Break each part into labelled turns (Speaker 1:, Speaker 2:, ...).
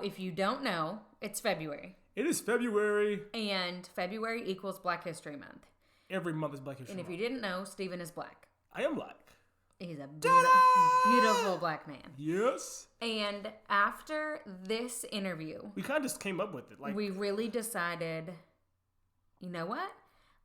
Speaker 1: if you don't know, it's February.
Speaker 2: It is February.
Speaker 1: And February equals Black History Month.
Speaker 2: Every month is Black History
Speaker 1: Month. And if you didn't know, Steven is black.
Speaker 2: I am black.
Speaker 1: He's a beautiful black man.
Speaker 2: Yes.
Speaker 1: And after this interview,
Speaker 2: we kind of just came up with it.
Speaker 1: We really decided, you know what?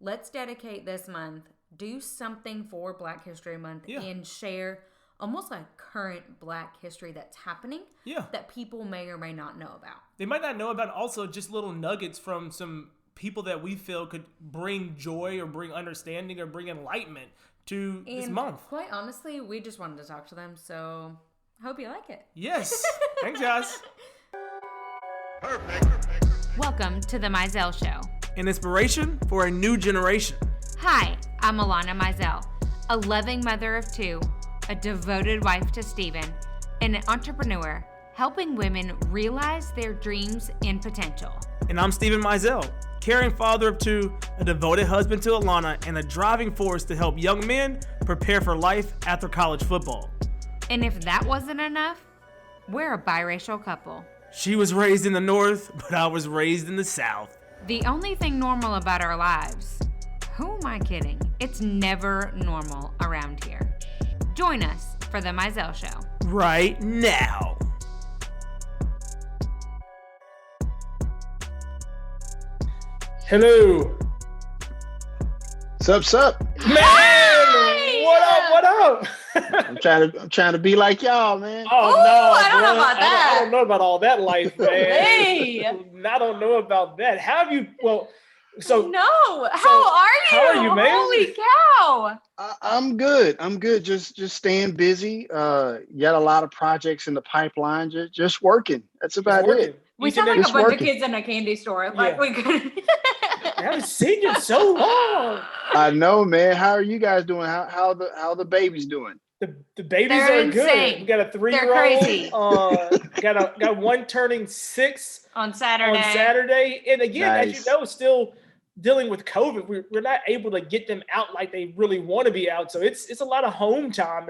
Speaker 1: Let's dedicate this month, do something for Black History Month, and share almost like current Black history that's happening that people may or may not know about.
Speaker 2: They might not know about, also just little nuggets from some people that we feel could bring joy or bring understanding or bring enlightenment to this month.
Speaker 1: Quite honestly, we just wanted to talk to them, so hope you like it.
Speaker 2: Yes. Thanks, guys.
Speaker 3: Perfect.
Speaker 1: Welcome to the Mizell Show.
Speaker 2: An inspiration for a new generation.
Speaker 1: Hi, I'm Alana Mizelle, a loving mother of two, a devoted wife to Steven, and an entrepreneur helping women realize their dreams and potential.
Speaker 2: And I'm Steven Mizell, caring father of two, a devoted husband to Alana, and a driving force to help young men prepare for life after college football.
Speaker 1: And if that wasn't enough, we're a biracial couple.
Speaker 2: She was raised in the North, but I was raised in the South.
Speaker 1: The only thing normal about our lives, who am I kidding? It's never normal around here. Join us for the Mizell Show.
Speaker 2: Right now. Hello.
Speaker 3: Sup?
Speaker 2: Man,
Speaker 1: hey!
Speaker 2: What up?
Speaker 3: I'm trying to be like y'all, man.
Speaker 2: Oh no,
Speaker 1: I don't know about that.
Speaker 2: I don't know about all that life, man.
Speaker 1: Hey,
Speaker 2: I don't know about that. How have you? Well, so
Speaker 1: no. How are you?
Speaker 2: How are you, man?
Speaker 1: Holy cow!
Speaker 3: I'm good. Just staying busy. Got a lot of projects in the pipeline. Just working. That's about it.
Speaker 1: We sound like a bunch of kids in a candy store. Like we could.
Speaker 2: I haven't seen you in so long.
Speaker 3: I know, man. How are you guys doing? How the babies doing?
Speaker 2: The babies
Speaker 1: They're
Speaker 2: are
Speaker 1: insane.
Speaker 2: good. We got a 3-year-old.
Speaker 1: They're crazy.
Speaker 2: Got one turning 6
Speaker 1: on Saturday.
Speaker 2: And again,
Speaker 3: Nice.
Speaker 2: as you know, still dealing with COVID, we're not able to get them out like they really want to be out. So it's a lot of home time.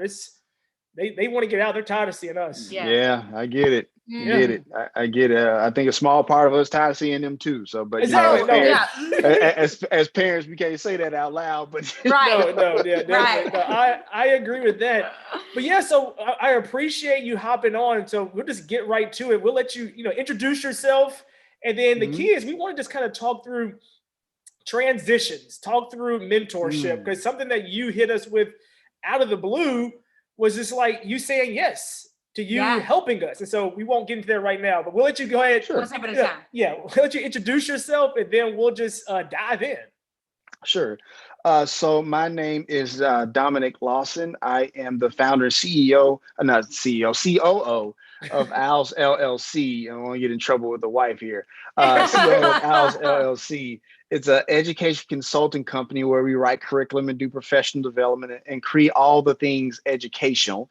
Speaker 2: They want to get out. They're tired of seeing us.
Speaker 3: Yeah, I get it.
Speaker 1: Yeah.
Speaker 3: Get it. I get it. I think a small part of us tired of seeing them too. So, but
Speaker 2: Exactly.
Speaker 3: you know, as parents, we can't say that out loud. But
Speaker 1: Right.
Speaker 2: No, yeah, definitely.
Speaker 1: Right.
Speaker 2: No, I agree with that. But yeah, so I appreciate you hopping on. So we'll just get right to it. We'll let you, introduce yourself, and then the kids. We want to just kind of talk through transitions, talk through mentorship, because something that you hit us with out of the blue was just like you saying yes to you helping us. And so we won't get into that right now, but we'll let you go ahead.
Speaker 1: One step at a time.
Speaker 2: Yeah, we'll let you introduce yourself, and then we'll just dive in.
Speaker 3: Sure. So my name is Dominic Lawson. I am the founder and COO of Al's LLC. I don't want to get in trouble with the wife here. CEO of Al's LLC. It's an education consulting company where we write curriculum and do professional development and create all the things educational.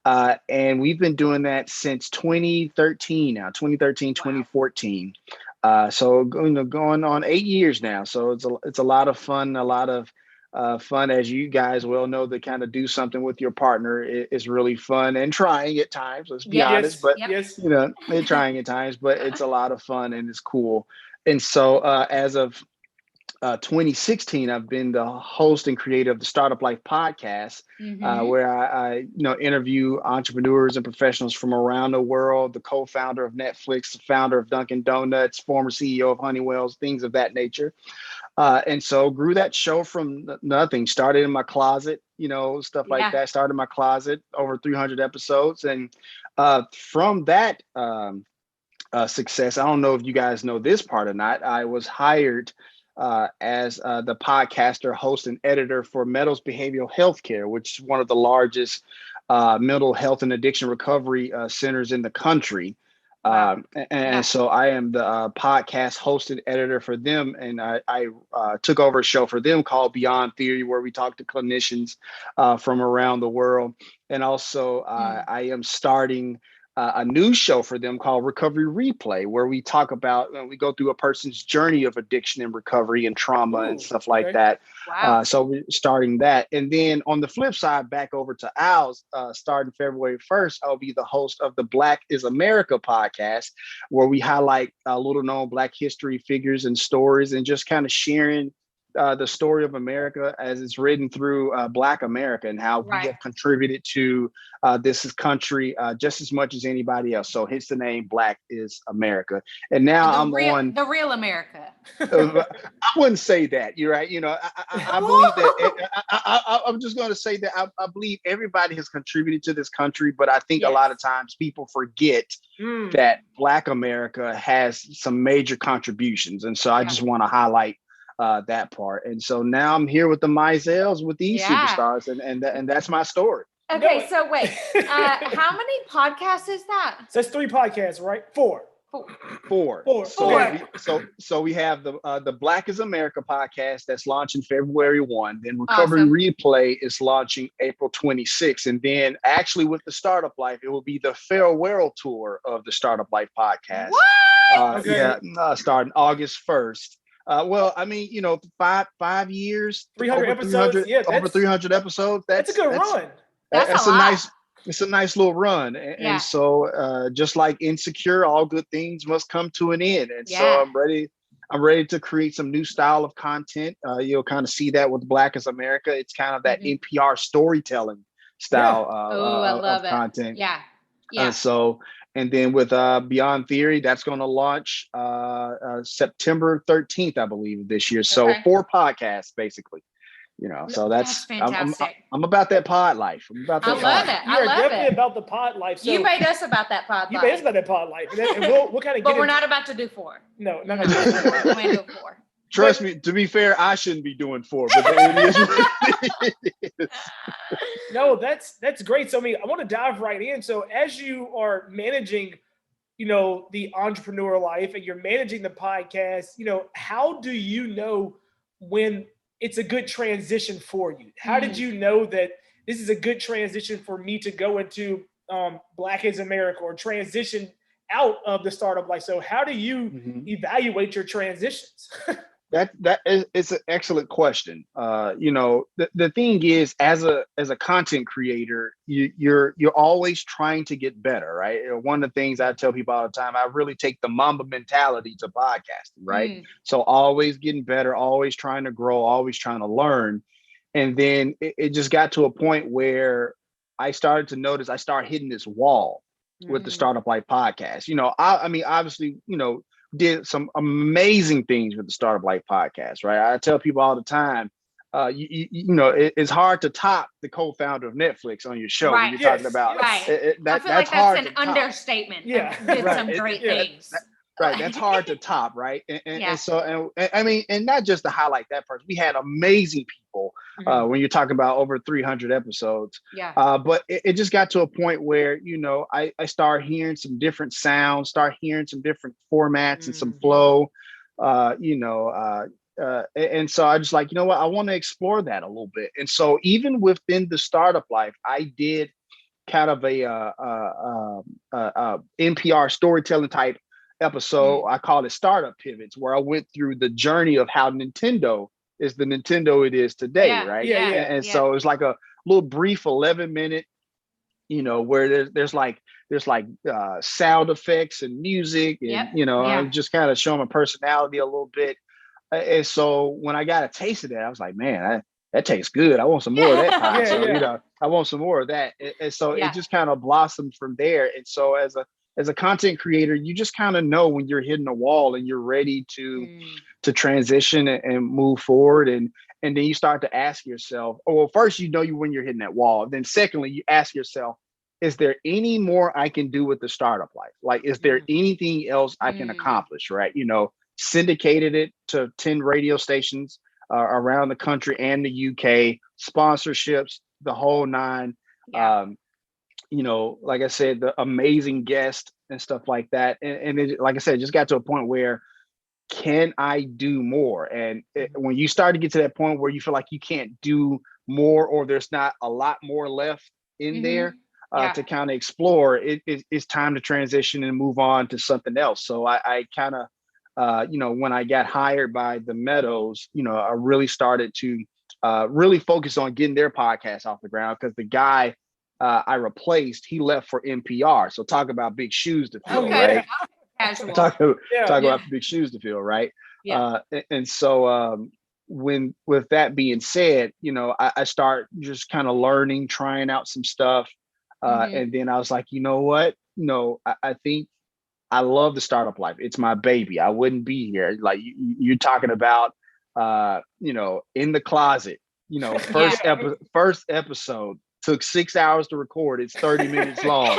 Speaker 3: And we've been doing that since 2013 now, 2014. So going on 8 years now. So it's a lot of fun, fun, as you guys well know, to kind of do something with your partner is really fun and trying at times. Let's be honest, but they're trying at times, but it's a lot of fun and it's cool. And so as of 2016, I've been the host and creator of the Startup Life podcast, where I interview entrepreneurs and professionals from around the world, the co-founder of Netflix, the founder of Dunkin' Donuts, former CEO of Honeywell, things of that nature. And so grew that show from nothing, started in my closet, stuff like that, started in my closet, over 300 episodes. And from that success, I don't know if you guys know this part or not, I was hired as the podcaster, host, and editor for Mizells Behavioral Healthcare, which is one of the largest mental health and addiction recovery centers in the country. So I am the podcast host and editor for them. And I took over a show for them called Beyond Theory, where we talk to clinicians from around the world. And also I am starting a news show for them called Recovery Replay, where we talk about, we go through a person's journey of addiction and recovery and trauma and stuff like that.
Speaker 1: Wow.
Speaker 3: So we're starting that. And then on the flip side, back over to Al's, starting February 1st, I'll be the host of the Black is America podcast, where we highlight little known Black history figures and stories and just kind of sharing the story of America as it's written through Black America and how we have contributed to this country just as much as anybody else. So hence the name Black is America. And now I'm on
Speaker 1: the real America.
Speaker 3: I wouldn't say that. You're right. You know, I believe that. I'm just going to say that I believe everybody has contributed to this country, but I think a lot of times people forget that Black America has some major contributions. And so I just want to highlight that part. And so now I'm here with the Mizells, with these superstars, and that's my story.
Speaker 1: Okay, so wait, how many podcasts is that?
Speaker 2: So that's 3 podcasts, right? 4.
Speaker 3: So we have the Black is America podcast that's launching February 1. Then Recovery Replay is launching April 26. And then actually with the Startup Life, it will be the farewell tour of the Startup Life podcast.
Speaker 1: What?
Speaker 3: Starting August 1st. Well, I mean, you know, five years,
Speaker 2: 300 episodes.
Speaker 3: Over 300 episodes.
Speaker 2: That's a good run.
Speaker 3: That's a nice. It's a nice little run. And so just like Insecure, all good things must come to an end. And so I'm ready to create some new style of content. You'll kind of see that with Black is America. It's kind of that NPR storytelling style of content. And then with Beyond Theory, that's going to launch September 13th, I believe, this year. So 4 podcasts, basically. You know, so that's
Speaker 1: fantastic.
Speaker 3: I'm about that pod life.
Speaker 1: I love it.
Speaker 2: You're definitely about the pod life.
Speaker 1: So you made us about that pod life.
Speaker 2: You made us about that pod life. And we'll kind of
Speaker 1: but we're not about to do 4.
Speaker 2: No, not going to do 4.
Speaker 1: We do 4.
Speaker 3: Trust me, to be fair, I shouldn't be doing 4, but it is.
Speaker 2: No, that's great. So I mean, I want to dive right in. So as you are managing, you know, the entrepreneur life and you're managing the podcast, you know, how do you know when it's a good transition for you? How did you know that this is a good transition for me to go into Black is America or transition out of the startup life? So how do you evaluate your transitions?
Speaker 3: That is an excellent question. You know, the thing is, as a content creator, you're always trying to get better, right? One of the things I tell people all the time, I really take the Mamba mentality to podcasting, right? So always getting better, always trying to grow, always trying to learn. And then it just got to a point where I started to notice I started hitting this wall with the Startup Life podcast. You know, I mean, obviously, you know, did some amazing things with the Startup Life podcast, right? I tell people all the time, you know, it's hard to top the co-founder of Netflix on your show. When you're talking about
Speaker 1: I feel
Speaker 3: that's
Speaker 1: like
Speaker 3: hard
Speaker 1: that's an understatement.
Speaker 2: Yeah,
Speaker 1: did some great things.
Speaker 3: Right, that's hard to top, right? And so, I mean, and not just to highlight that person, we had amazing people when you're talking about over 300 episodes. But it just got to a point where, you know, I started hearing some different sounds, start hearing some different formats and some flow, you know, and so I just like, you know what, I want to explore that a little bit. And so even within the Startup Life, I did kind of a NPR storytelling type episode. I call it Startup Pivots, where I went through the journey of how Nintendo is the Nintendo it is today, right? And so it's like a little brief 11-minute, you know, where there's like sound effects and music, and you know, I'm just kind of showing my personality a little bit. And so when I got a taste of that, I was like, man, that tastes good. I want some more of that pie. So you know, I want some more of that. And so it just kind of blossomed from there. And so as a content creator, you just kind of know when you're hitting a wall and you're ready to transition and move forward. And then you start to ask yourself, well, first, you know, when you're hitting that wall. Then secondly, you ask yourself, is there any more I can do with the Startup Life? Like, is there anything else I can accomplish, right? You know, syndicated it to 10 radio stations around the country and the UK, sponsorships, the whole 9. You know, like I said, the amazing guest and stuff like that. And it, like I said, it just got to a point where, can I do more? And when you start to get to that point where you feel like you can't do more, or there's not a lot more left in there, to kind of explore, it's time to transition and move on to something else. So I kind of, when I got hired by the Meadows, I really started to really focus on getting their podcast off the ground, because the guy I replaced, he left for NPR. So talk about big shoes to fill, right?
Speaker 1: Casual.
Speaker 3: Talk about big shoes to fill, right?
Speaker 1: Yeah.
Speaker 3: And so with that being said, I start just kind of learning, trying out some stuff. And then I was like, you know what? I think I love the startup life. It's my baby. I wouldn't be here. Like you're talking about, in the closet, first episode took 6 hours to record. It's 30 minutes long.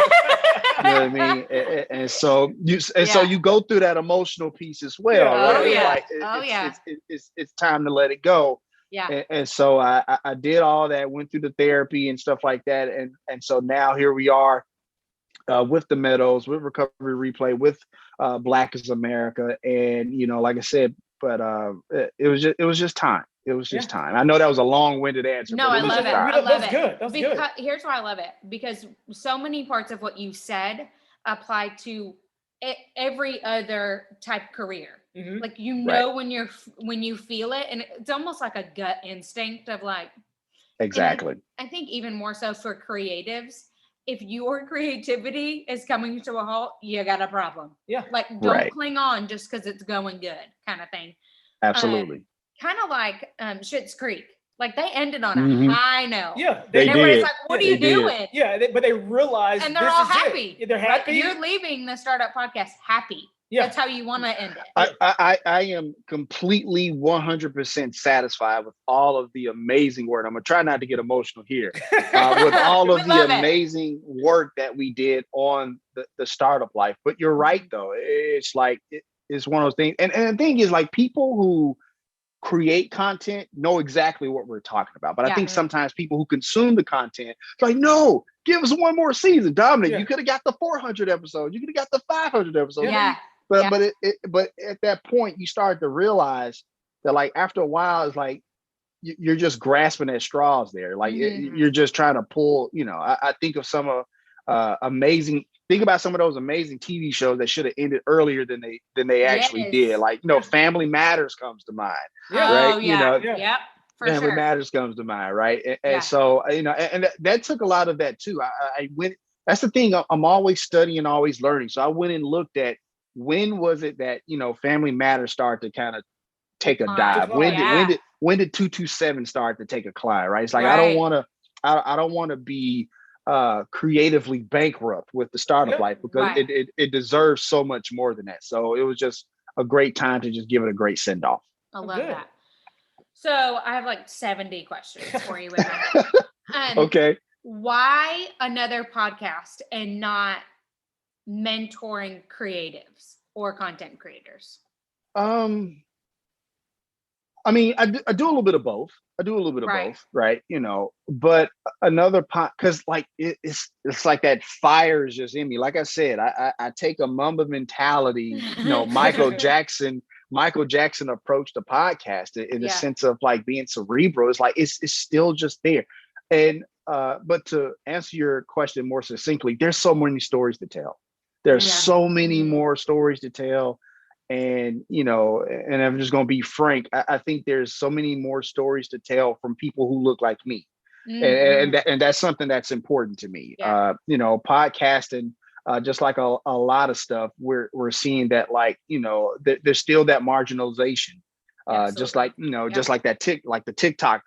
Speaker 3: You know what I mean? And so you go through that emotional piece as well, right? It's time to let it go.
Speaker 1: Yeah.
Speaker 3: And so I did all that, went through the therapy and stuff like that. And so now here we are with the Meadows, with Recovery Replay, with Black is America. And, like I said, but it was just time. It was just time. I know that was a long-winded answer.
Speaker 1: No, I love it. I love it.
Speaker 2: Good. That's good.
Speaker 1: Here's why I love it. Because so many parts of what you said apply to every other type career.
Speaker 2: Mm-hmm.
Speaker 1: Like, when you feel it, and it's almost like a gut instinct of like.
Speaker 3: Exactly.
Speaker 1: I think even more so for creatives, if your creativity is coming to a halt, you got a problem.
Speaker 2: Yeah.
Speaker 1: Like, don't cling on just because it's going good, kind of thing.
Speaker 3: Absolutely.
Speaker 1: Kind of like Schitt's Creek. Like, they ended on a high note.
Speaker 2: Yeah,
Speaker 3: they did.
Speaker 1: Everybody's like, what are you doing?
Speaker 2: Yeah, but they realized,
Speaker 1: and they're all happy.
Speaker 2: They're happy.
Speaker 1: You're leaving the startup podcast happy. Yeah. That's how you want to end it.
Speaker 3: I am completely 100% satisfied with all of the amazing work. I'm going to try not to get emotional here. With all of the amazing work that we did on the startup life. But you're right, though. It's like, it's one of those things. And the thing is, like, people who create content know exactly what we're talking about. But I think sometimes people who consume the content, it's like, no, give us one more season. Dominic, you could have got the 400 episodes. You could have got the 500 episodes.
Speaker 1: Yeah.
Speaker 3: But at that point, you start to realize that, like, after a while, it's like you're just grasping at straws there. Like you're just trying to pull. I think of some amazing. Think about some of those amazing TV shows that should have ended earlier than they actually did. Like, Family Matters comes to mind, right?
Speaker 1: Oh, yeah.
Speaker 3: Family Matters comes to mind, right? And so and that took a lot of that too. I went. That's the thing. I'm always studying, always learning. So I went and looked at, when was it that Family Matters started to kind of take a dive? When did 227 start to take a climb? Right? It's like, I don't want to be creatively bankrupt with the startup life, because it deserves so much more than that. So it was just a great time to just give it a great send off.
Speaker 1: I love that. So I have like 70 questions for you.
Speaker 3: Okay.
Speaker 1: Why another podcast and not mentoring creatives or content creators?
Speaker 3: I mean, I do a little bit of both. Both, right? But another because like it's like that fire is just in me. Like I said, I take a Mamba mentality. Michael Jackson approached the podcast in the sense of like being cerebral. It's like it's still just there. And but to answer your question more succinctly, there's so many stories to tell. There's so many more stories to tell. And, and I'm just going to be frank, I think there's so many more stories to tell from people who look like me. And that's something that's important to me. Podcasting, just like a lot of stuff, we're seeing that, like, there's still that marginalization. Just like, just like that the TikTok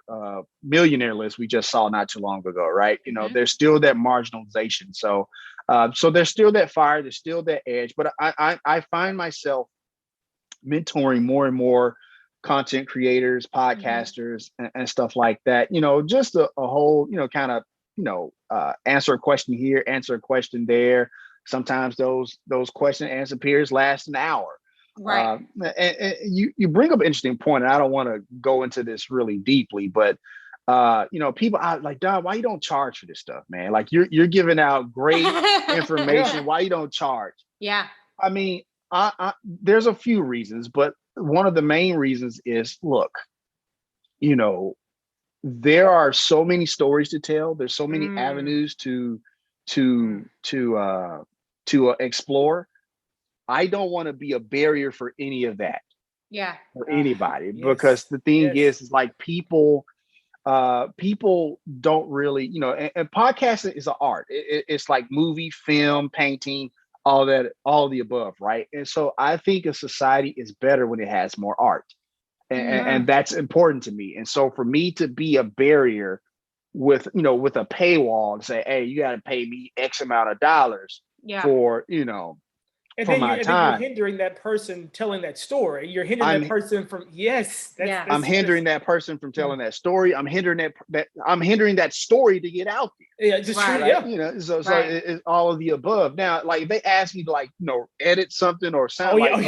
Speaker 3: millionaire list we just saw not too long ago, right? There's still that marginalization. So there's still that fire, there's still that edge. But I find myself mentoring more and more content creators, podcasters, and stuff like that. Just a whole, kind of, answer a question here, answer a question there. Sometimes those question and answer periods last an hour.
Speaker 1: Right.
Speaker 3: And you bring up an interesting point, and I don't want to go into this really deeply, but people are like, Don, why you don't charge for this stuff, man? Like you're giving out great information. Why you don't charge?
Speaker 1: Yeah.
Speaker 3: I mean, there's a few reasons, but one of the main reasons is, look, there are so many stories to tell. There's so many avenues to to explore. I don't want to be a barrier for any of that.
Speaker 1: Yeah.
Speaker 3: For anybody,
Speaker 2: Yes.
Speaker 3: because the thing
Speaker 2: Yes.
Speaker 3: is like people don't really, and podcasting is an art. It's like movie, film, painting, all that, all the above, right? And so I think a society is better when it has more art, and that's important to me. And so for me to be a barrier with a paywall and say, hey, you got to pay me X amount of dollars for
Speaker 2: and
Speaker 3: for
Speaker 2: then
Speaker 3: my
Speaker 2: you're
Speaker 3: time.
Speaker 2: hindering that person telling that story. You're hindering that person from
Speaker 3: I'm hindering that person from telling that story. I'm hindering that story to get out there.
Speaker 2: Yeah, just
Speaker 1: right.
Speaker 2: true. Yeah.
Speaker 3: So it's all of the above. Now, like if they ask me to edit something or sound
Speaker 2: okay.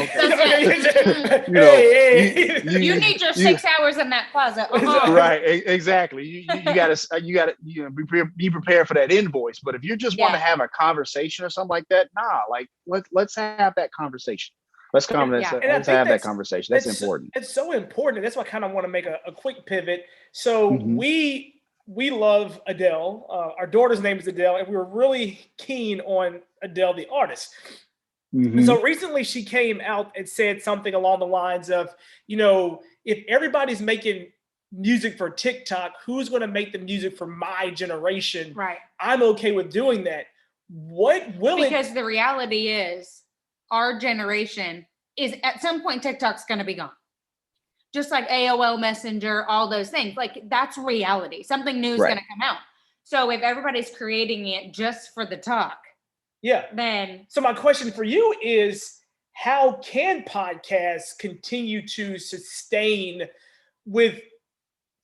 Speaker 1: You need your 6 hours in that closet.
Speaker 3: Right, exactly. You gotta be prepared for that invoice. But if you just want to have a conversation or something like that, like let's have that conversation. Let's have that conversation. That's important.
Speaker 2: It's so important. That's why I kind of want to make a quick pivot. So we love Adele. Our daughter's name is Adele, and we were really keen on Adele, the artist. So recently she came out and said something along the lines of, if everybody's making music for TikTok, who's going to make the music for my generation?
Speaker 1: Right.
Speaker 2: I'm okay with doing that. Because
Speaker 1: the reality is our generation is at some point TikTok's going to be gone. Just like AOL Messenger, all those things. Like that's reality. Something new is going to come out. So if everybody's creating it just for the talk, then.
Speaker 2: So my question for you is, how can podcasts continue to sustain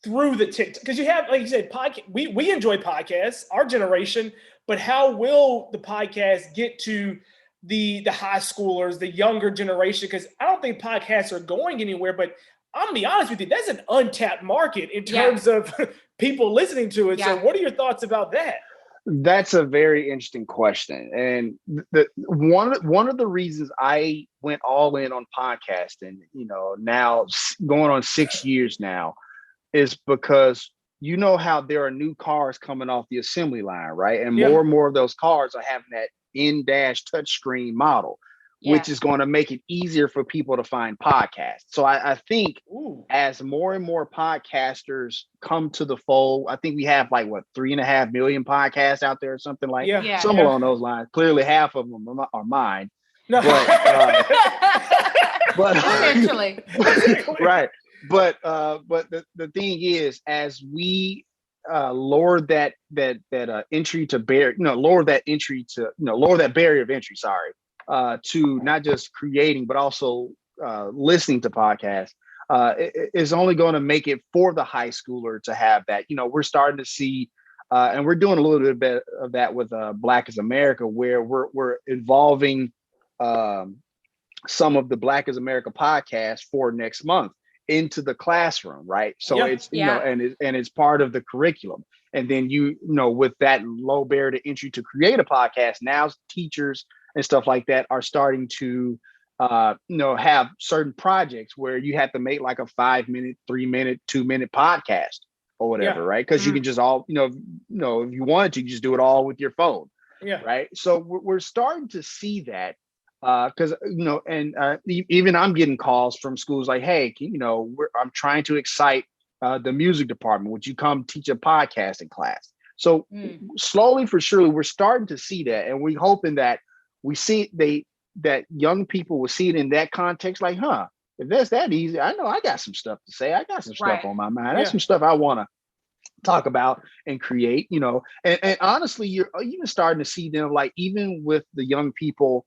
Speaker 2: through the TikTok? Because you have, like you said, podcast. We enjoy podcasts, our generation, but how will the podcast get to the high schoolers, the younger generation? Because I don't think podcasts are going anywhere, but I'm gonna be honest with you, that's an untapped market in terms of people listening to it. So what are your thoughts about that?
Speaker 3: That's a very interesting question. And one of the reasons I went all in on podcasting, now going on 6 years now, is because how there are new cars coming off the assembly line, right? And more and more of those cars are having that in-dash touchscreen model, which is going to make it easier for people to find podcasts. So I think as more and more podcasters come to the fold, I think we have 3.5 million podcasts out there or something somewhere along those lines. Clearly half of them are mine. No. But
Speaker 1: essentially.
Speaker 3: Right. But the thing is, as we lower that entry to lower that barrier of entry, to not just creating, but also listening to podcasts, is only going to make it for the high schooler to have that. We're starting to see, and we're doing a little bit of that with Black is America, where we're involving some of the Black is America podcasts for next month into the classroom, right? So it's and it's part of the curriculum. And then with that low barrier to entry to create a podcast, now teachers and stuff like that are starting to have certain projects where you have to make like a 5-minute, 3-minute, 2-minute podcast or whatever, right? Because you can just all if you wanted to, you just do it all with your phone, right? So we're starting to see that. Because even I'm getting calls from schools like, hey, I'm trying to excite the music department. Would you come teach a podcasting class? So slowly for surely, we're starting to see that, and we're hoping that we see that young people will see it in that context. Like, if that's that easy, I know I got some stuff to say. I got some stuff on my mind. That's some stuff I want to talk about and create. And honestly, you're even starting to see them, like even with the young people.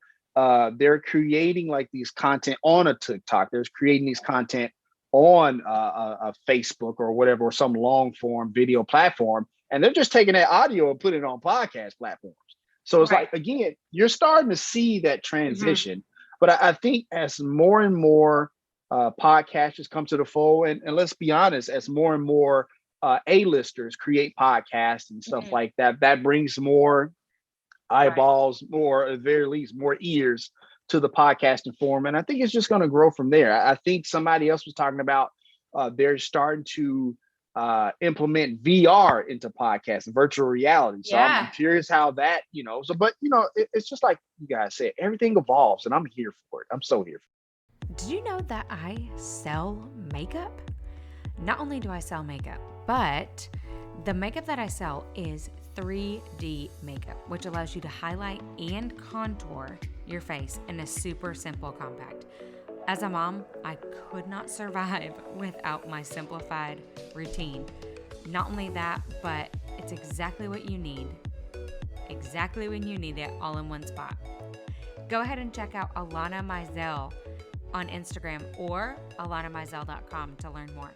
Speaker 3: They're creating like these content on a TikTok. They're creating these content on a Facebook or whatever, or some long form video platform. And they're just taking that audio and putting it on podcast platforms. So it's like, again, you're starting to see that transition. But I think as more and more podcasters come to the fold, and let's be honest, as more and more A-listers create podcasts and stuff like that, that brings more eyeballs, more, at the very least, more ears to the podcasting form. And I think it's just going to grow from there. I think somebody else was talking about they're starting to implement VR into podcasts, virtual reality. So I'm curious how that, but it's just like you guys said, everything evolves, and I'm here for it. I'm so here for it.
Speaker 1: Did you know that I sell makeup? Not only do I sell makeup, but the makeup that I sell is 3D makeup, which allows you to highlight and contour your face in a super simple compact. As a mom, I could not survive without my simplified routine. Not only that, but it's exactly what you need. Exactly when you need it, all in one spot. Go ahead and check out Alana Mizelle on Instagram or alanamizelle.com to learn more.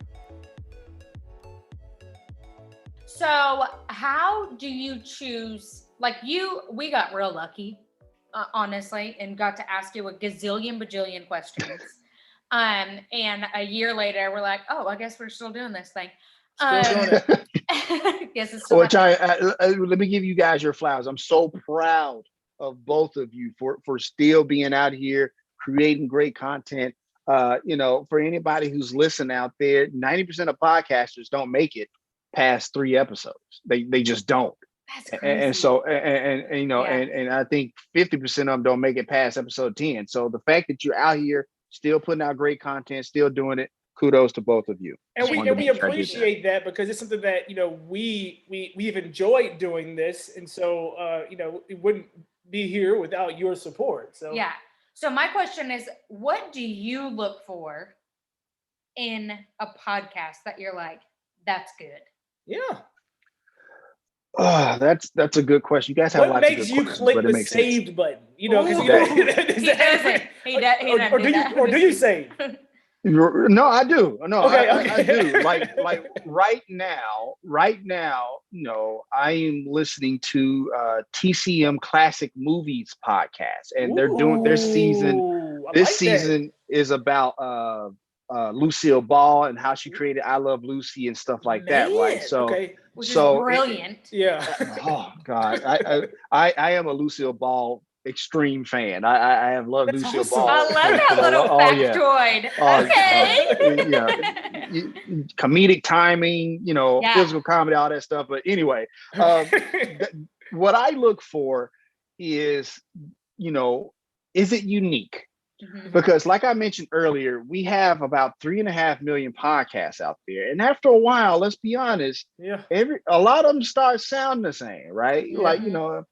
Speaker 1: So how do you choose, we got real lucky, honestly, and got to ask you a gazillion bajillion questions. And a year later, we're like, oh, I guess we're still doing this thing.
Speaker 2: Still doing
Speaker 1: it. Yes, it's still
Speaker 3: Which let me give you guys your flowers. I'm so proud of both of you for still being out here creating great content. For anybody who's listening out there, 90% of podcasters don't make it past 3 episodes. They just don't.
Speaker 1: That's crazy.
Speaker 3: And so and I think 50% of them don't make it past episode 10. So the fact that you're out here still putting out great content, still doing it, kudos to both of you.
Speaker 2: And we appreciate that because it's something that we've enjoyed doing this, and so it wouldn't be here without your support. So
Speaker 1: yeah. So my question is, what do you look for in a podcast that you're like, that's good?
Speaker 2: Yeah.
Speaker 3: Oh, that's a good question. You guys have
Speaker 2: what makes you click the saved button? Or do you save?
Speaker 3: No, I do. No,
Speaker 2: okay.
Speaker 3: I do. Like right now, I am listening to TCM Classic Movies podcast, and they're doing their season. This season is about Lucille Ball and how she created I Love Lucy and stuff like that, right? So,
Speaker 1: which is brilliant.
Speaker 2: Yeah.
Speaker 3: Oh God, I am a Lucille Ball extreme fan. I have loved Lucille Ball.
Speaker 1: I love that little factoid.
Speaker 3: Comedic timing, physical comedy, all that stuff. But anyway, what I look for is, is it unique? Mm-hmm. Because like I mentioned earlier, we have about 3.5 million podcasts out there. And after a while, let's be honest, a lot of them start sounding the same, right? Yeah.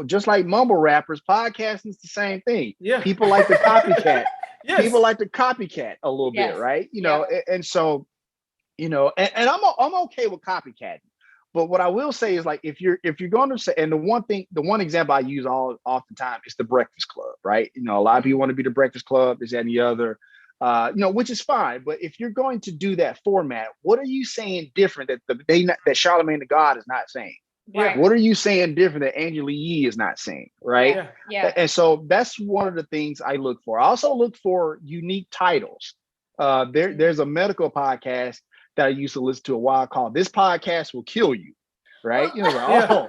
Speaker 3: Just like mumble rappers, podcasting is the same thing. Yeah. People like to copycat. Yes. People like to copycat a little bit, right? And so, and I'm okay with copycatting. But what I will say is, like, if you're going to say, and the one example I use all the time is the Breakfast Club, right? A lot of people want to be the Breakfast Club, this, that, and the other, which is fine. But if you're going to do that format, what are you saying different that Charlemagne the God is not saying? Right. What are you saying different that Angela Yee is not saying? Right. Yeah. And so that's one of the things I look for. I also look for unique titles. There's a medical podcast that I used to listen to a while called "This Podcast Will Kill You," right? I'm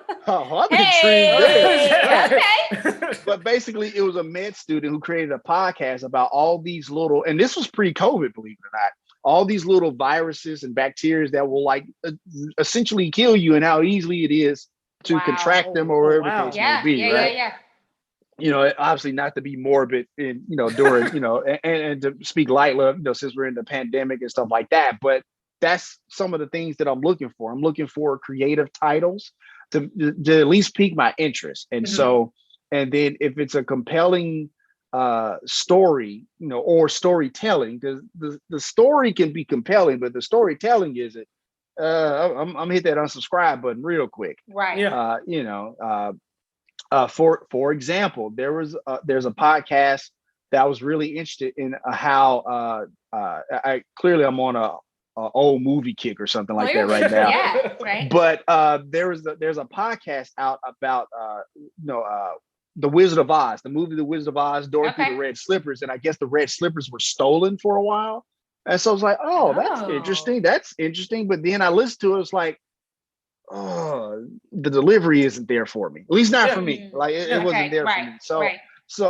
Speaker 3: intrigued. Okay. But basically, it was a med student who created a podcast about all these little, and this was pre-COVID, believe it or not, all these little viruses and bacteria that will essentially kill you, and how easily it is to contract them or whatever the case may be, right? Yeah. Obviously not to be morbid and, during, and to speak lightly, since we're in the pandemic and stuff like that, but that's some of the things that I'm looking for. I'm looking for creative titles to at least pique my interest. And so, and then if it's a compelling story, or storytelling, because the story can be compelling, but the storytelling isn't. I'm hit that unsubscribe button real quick.
Speaker 1: Right.
Speaker 3: Yeah. For example, there's a podcast that I was really interested in how I'm on a old movie kick or something like that right now.
Speaker 1: Yeah, right.
Speaker 3: But there's a podcast out about The Wizard of Oz, the movie The Wizard of Oz, Dorothy the Red Slippers, and I guess the red slippers were stolen for a while. And so I was like, that's interesting. That's interesting. But then I listened to it, it's like, the delivery isn't there for me. At least not for me. Like it wasn't there for me.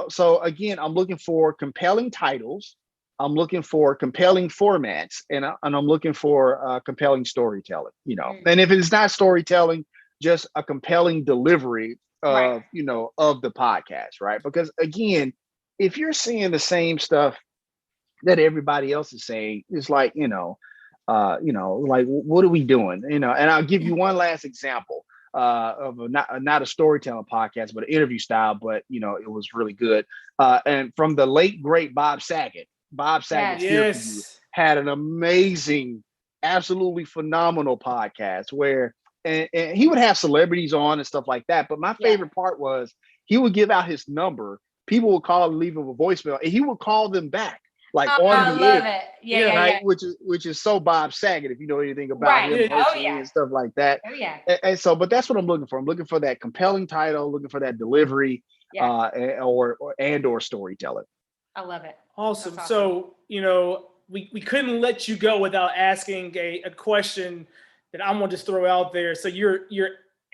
Speaker 3: So again, I'm looking for compelling titles I'm looking for compelling formats, and I'm looking for compelling storytelling. And if it's not storytelling, just a compelling delivery of of the podcast, right? Because again, if you're seeing the same stuff that everybody else is saying, it's like like what are we doing? And I'll give you one last example of not a storytelling podcast, but an interview style. But it was really good. And from the late great Bob Saget. Bob Saget Here For You had an amazing, absolutely phenomenal podcast where and he would have celebrities on and stuff like that. But my favorite part was he would give out his number. People would call and leave him a voicemail, and he would call them back. Like on the air, right? Which is so Bob Saget, if you know anything about him personally and stuff like that. And so, but that's what I'm looking for. I'm looking for that compelling title, looking for that delivery, or storytelling.
Speaker 1: I love it.
Speaker 2: Awesome. So we couldn't let you go without asking a question that I'm gonna just throw out there. So you're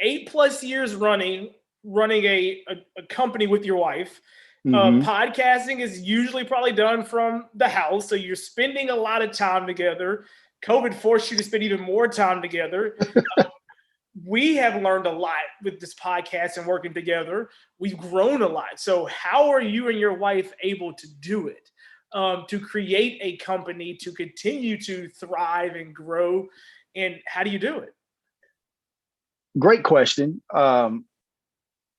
Speaker 2: 8+ years running a company with your wife. Podcasting is usually probably done from the house. So you're spending a lot of time together. COVID forced you to spend even more time together. We have learned a lot with this podcast and working together. We've grown a lot. So how are you and your wife able to do it? To create a company, to continue to thrive and grow? And how do you do it?
Speaker 3: Great question.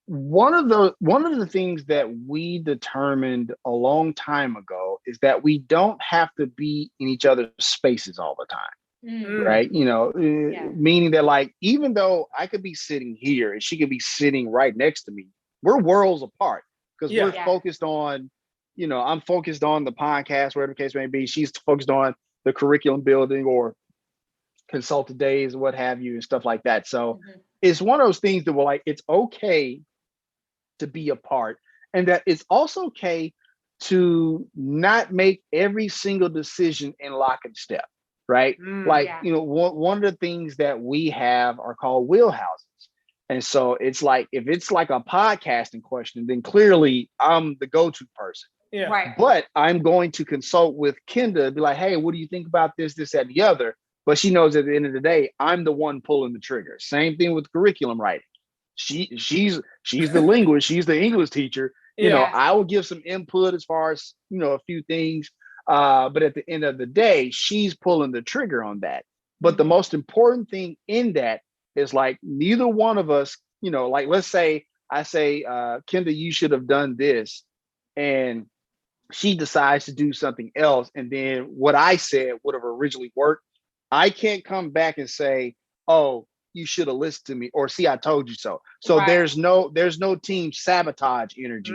Speaker 3: One of the things that we determined a long time ago is that we don't have to be in each other's spaces all the time, right? Meaning that like, even though I could be sitting here and she could be sitting right next to me, we're worlds apart because we're focused on, I'm focused on the podcast, whatever the case may be. She's focused on the curriculum building or consultant days, what have you, and stuff like that. So it's one of those things that we're like, it's okay to be apart, and that it's also okay to not make every single decision in lock and step, right? One of the things that we have are called wheelhouses. And so it's like, if it's like a podcasting question, then clearly I'm the go-to person.
Speaker 2: Yeah. Right.
Speaker 3: But I'm going to consult with Kenda and be like, hey, what do you think about this, that, and the other? But she knows at the end of the day, I'm the one pulling the trigger. Same thing with curriculum writing. She's the linguist, she's the English teacher. I will give some input as far as, a few things. But at the end of the day, she's pulling the trigger on that. But the most important thing in that is like, neither one of us, like, let's say I say, Kenda, you should have done this. And she decides to do something else. And then what I said would have originally worked. I can't come back and say, oh, you should have listened to me, or see, I told you so. So there's no team sabotage energy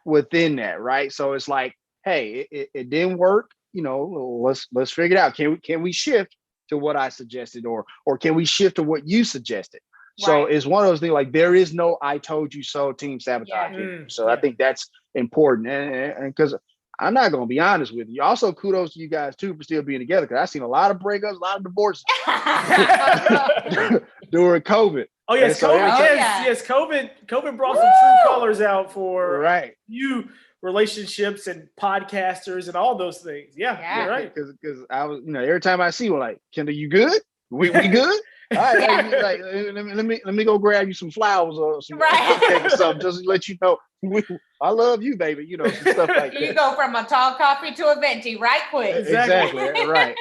Speaker 3: within that, right? So it's like, hey, it didn't work. Let's figure it out. Can we shift to what I suggested, or can we shift to what you suggested? So it's one of those things, like, there is no I told you so team sabotage energy. So I think that's important, and because I'm not going to be honest with you. Also, kudos to you guys too for still being together, because I've seen a lot of breakups, a lot of divorces during COVID.
Speaker 2: Oh yes,
Speaker 3: so,
Speaker 2: COVID. Yes. COVID brought some true colors out for you relationships and podcasters and all those things. Yeah. You're right.
Speaker 3: Because I was, every time I see you, like, Kendall, you good? We good? All right, like, let me go grab you some flowers or some cake or something, just to let you know I love you, baby. Some stuff like that.
Speaker 1: You go from a tall coffee to a venti right quick.
Speaker 3: Exactly. Right.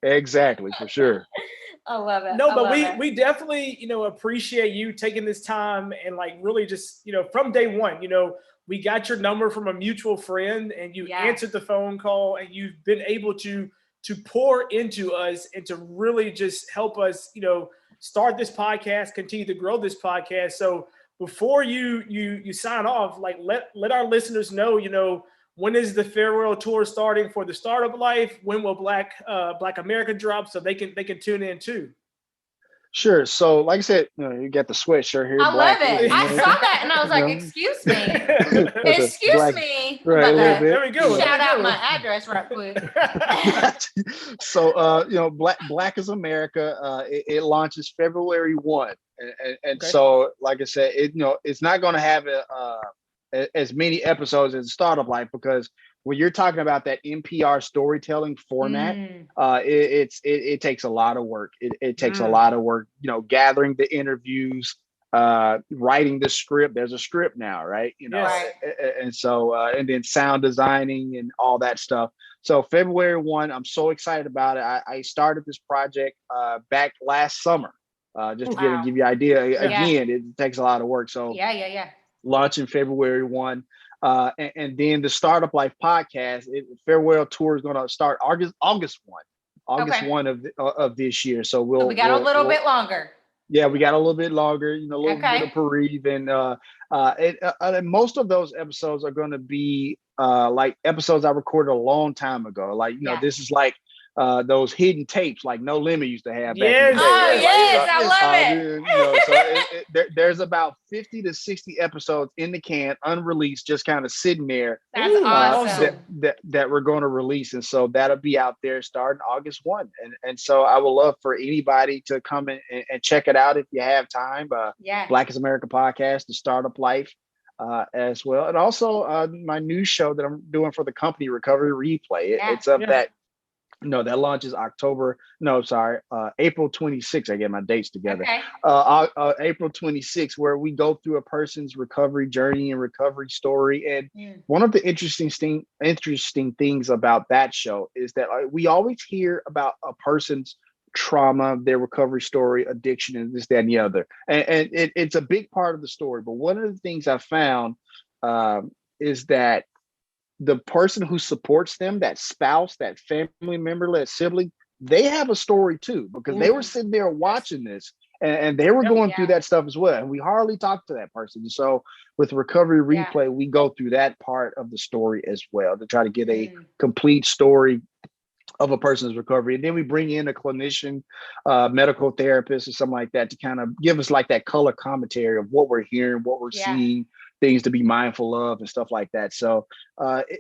Speaker 3: Exactly. For sure.
Speaker 1: I love it.
Speaker 2: No, but we definitely, appreciate you taking this time and like really just, from day one, we got your number from a mutual friend and you answered the phone call and you've been able to pour into us and to really just help us, start this podcast, continue to grow this podcast. So before you sign off, like let our listeners know, when is the farewell tour starting for the Startup Life? When will Black America drop so they can tune in too?
Speaker 3: Sure. So, like I said, you got the sweatshirt here.
Speaker 1: I love it. I saw that and I was like, "Excuse me, excuse me."
Speaker 3: Right.
Speaker 2: There we go.
Speaker 1: Shout out my address right quick.
Speaker 3: So, Black is America. It launches February 1, and so, like I said, it's not going to have as many episodes as Startup Life, because when you're talking about that NPR storytelling format, it takes a lot of work. It takes a lot of work, gathering the interviews, writing the script. There's a script now, right? And so and then sound designing and all that stuff. So February 1, I'm so excited about it. I started this project back last summer. Just to give you an idea. Again, it takes a lot of work. So launching February 1. And then the Startup Life podcast, farewell tour is going to start August 1. August 1 of this year. So
Speaker 1: we got a little bit longer.
Speaker 3: Yeah, we got a little bit longer, a little bit of bereave. And most of those episodes are going to be like episodes I recorded a long time ago. Like, this is like those hidden tapes like No Limit used to have back in the day.
Speaker 1: Oh, yes, I
Speaker 3: love it. There's about 50 to 60 episodes in the can, unreleased, just kind of sitting there.
Speaker 1: That's awesome.
Speaker 3: That we're going to release. And so that'll be out there starting August 1. And so I would love for anybody to come in and check it out if you have time. Black is America podcast, The Startup Life. As well. And also my new show that I'm doing for the company, Recovery Replay. It's up that launches April 26th. I get my dates together. April 26th, where we go through a person's recovery journey and recovery story. And one of the interesting things about that show is that we always hear about a person's trauma, their recovery story, addiction, and this, that, and the other. And it's a big part of the story. But one of the things I found is that the person who supports them, that spouse, that family member, that sibling, they have a story too, because they were sitting there watching this and they were going through that stuff as well. And we hardly talk to that person. So with Recovery Replay, we go through that part of the story as well to try to get a complete story of a person's recovery. And then we bring in a clinician, medical therapist or something like that to kind of give us like that color commentary of what we're hearing, what we're seeing, things to be mindful of and stuff like that. So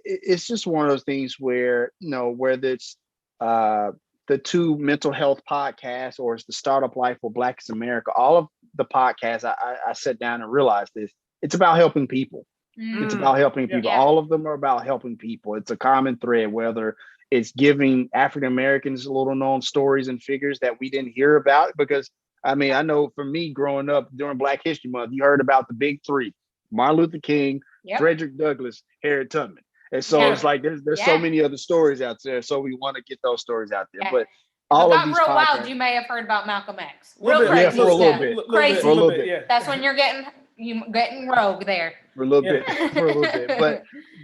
Speaker 3: it's just one of those things where, whether it's the two mental health podcasts or it's the Startup Life or Black is America, all of the podcasts, I sat down and realized this. It's about helping people. It's about helping people. All of them are about helping people. It's a common thread, whether it's giving African Americans little known stories and figures that we didn't hear about. Because I know for me growing up during Black History Month, you heard about the big three: Martin Luther King, Frederick Douglass, Harriet Tubman. And so it's like there's so many other stories out there. So we want to get those stories out there. But all of these
Speaker 1: real wild, you may have heard about Malcolm X.
Speaker 3: For a little bit.
Speaker 1: Crazy.
Speaker 3: For a little bit.
Speaker 1: That's when you're getting rogue there.
Speaker 3: For a little bit.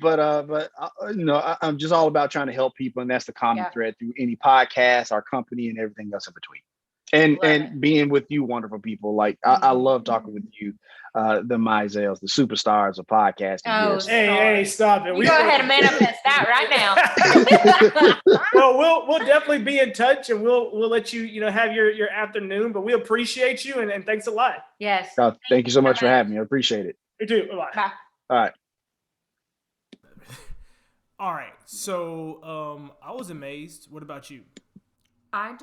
Speaker 3: But I'm just all about trying to help people, and that's the common thread through any podcast, our company, and everything else in between. And being with you, wonderful people. Like I love talking with you, the Mizells, the superstars of podcasting.
Speaker 2: Oh, hey, stop it.
Speaker 1: We go ahead and manifest that right now.
Speaker 2: Well, we'll definitely be in touch, and we'll let you have your afternoon. But we appreciate you, and thanks a lot.
Speaker 1: Yes.
Speaker 3: Thank you so much for having me. I appreciate it.
Speaker 2: You too. Bye.
Speaker 3: All right.
Speaker 4: All right. So I was amazed. What about you?
Speaker 1: I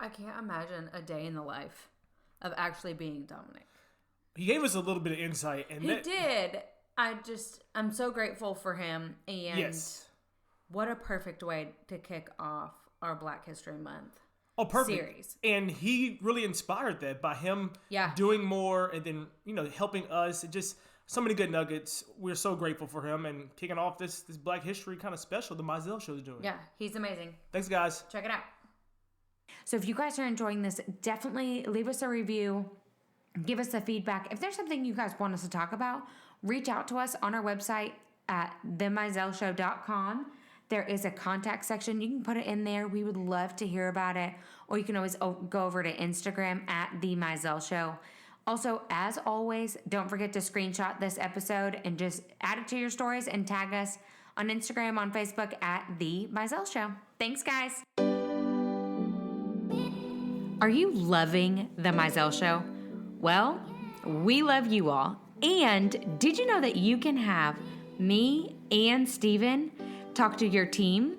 Speaker 1: can't imagine a day in the life of actually being Dominic.
Speaker 4: He gave us a little bit of insight. And
Speaker 1: he did. I'm so grateful for him. And what a perfect way to kick off our Black History Month series.
Speaker 4: And he really inspired that by him doing more and then, helping us. And just so many good nuggets. We're so grateful for him and kicking off this Black History kind of special the Mizell Show is doing.
Speaker 1: Yeah, he's amazing.
Speaker 4: Thanks, guys.
Speaker 1: Check it out. So if you guys are enjoying this, definitely leave us a review. Give us the feedback. If there's something you guys want us to talk about, reach out to us on our website at themizellshow.com. There is a contact section. You can put it in there. We would love to hear about it. Or you can always go over to Instagram at The Mizell Show. Also, as always, don't forget to screenshot this episode and just add it to your stories and tag us on Instagram, on Facebook at The Mizell Show. Thanks, guys. Are you loving The Mizell Show? Well, we love you all. And did you know that you can have me and Steven talk to your team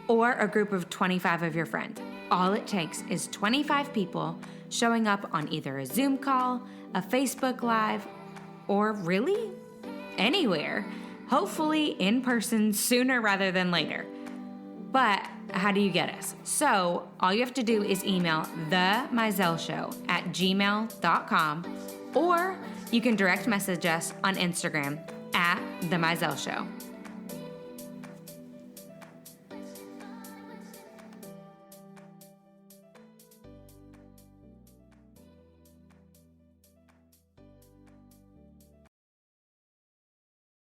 Speaker 1: or a group of 25 of your friends? All it takes is 25 people showing up on either a Zoom call, a Facebook Live, or really anywhere, hopefully in person sooner rather than later. But how do you get us? So all you have to do is email themizellshow@gmail.com, or you can direct message us on Instagram @themizellshow.